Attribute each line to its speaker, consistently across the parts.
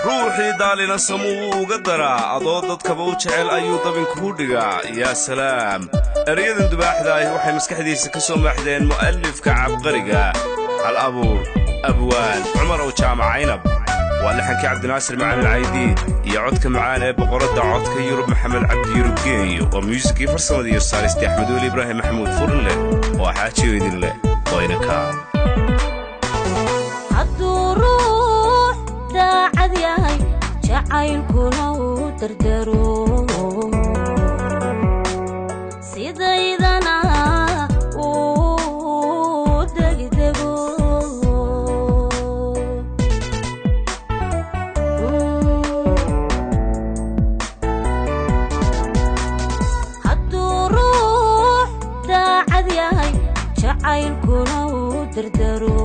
Speaker 1: ruuxii daalina samuu uga daraa adoo dadkaba u jecel ayuu dabinku dhigaa yaa salaam eryadan dubaaxda ah waxay maskaxdiisa ka soo maaxdeen mu'allifka cabqariga hal abuur abwaan cumar oo jaamacaynab waa laxankii cabdinaasir macalin caydiid iyo codka macaan ee boqoradda codka yurub maxamed cabdi yurub geeyo oo muusikii farsamada iyo saaristi axmed weli ibraahim maxamuud furin leh oo xaajiyo idin leh waynaka daacad yahay jacaylkuna uu dardaro sidaydana uu degdego hadduu ruux daacad yahay jacaylkuna uu dardaro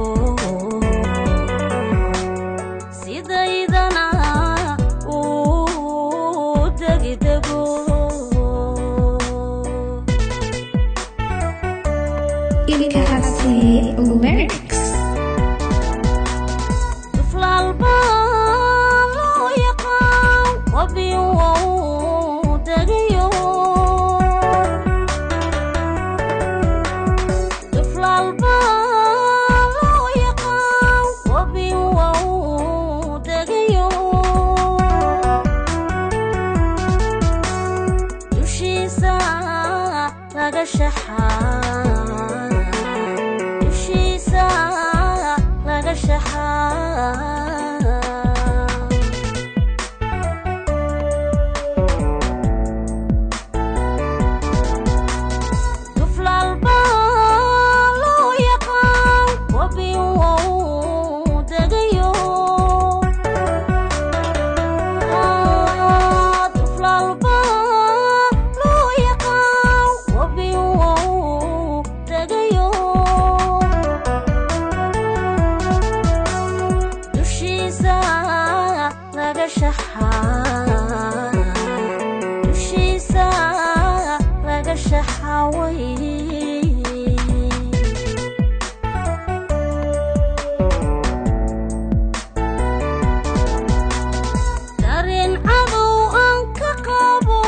Speaker 2: lyrics
Speaker 3: طفل بالو يقام وبيو دقيو طفل بالو يقام وبيو دقيو يمشي ساعة لقى الشحات طفل البالو يقام وبيو دقيو طفل البالو يقام وبيو دقيو يمشيسا لقى الشحاوي دارين عضو أنك قابو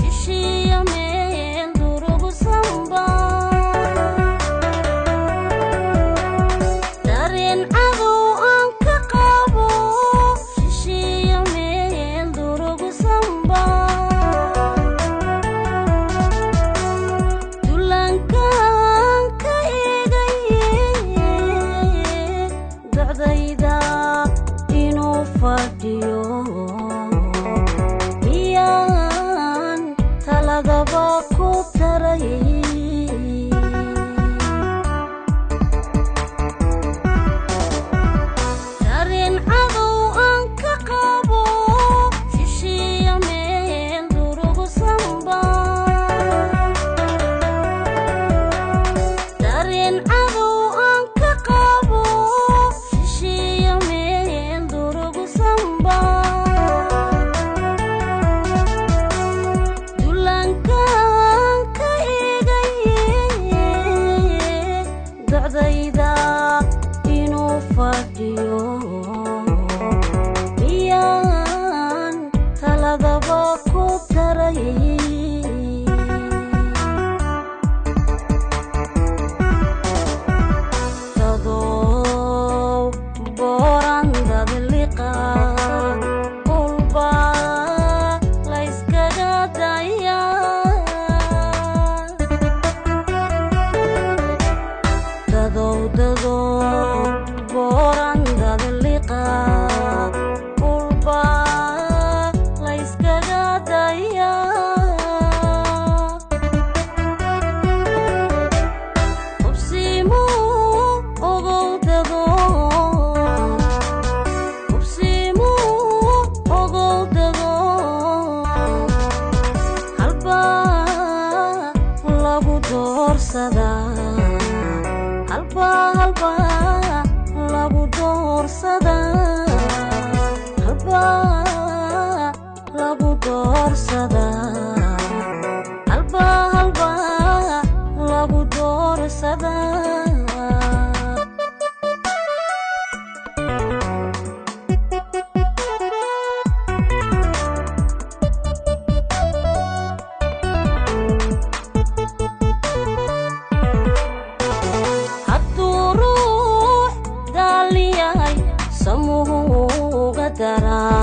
Speaker 3: شيشي يمين دروب صنبا دارين عضو أنك قابو miyaan taladaba ku taray darin cadow aan ka qabo shishiya meel durugu samba darin cadow aan ka qabo shishiya meel durugu samba dacdayda inuu fadhiyo miyaan taladaba ku taray dadow boorandad liqa ulba layskaga daya dadow boorandad liqa ulba layskaga daya hubsimu ogow dado hubsimu ogow dado halba lagu doorsadaa halba lagu doorsadaa halba lagu doorsadaa halba lagu doorsadaa daraa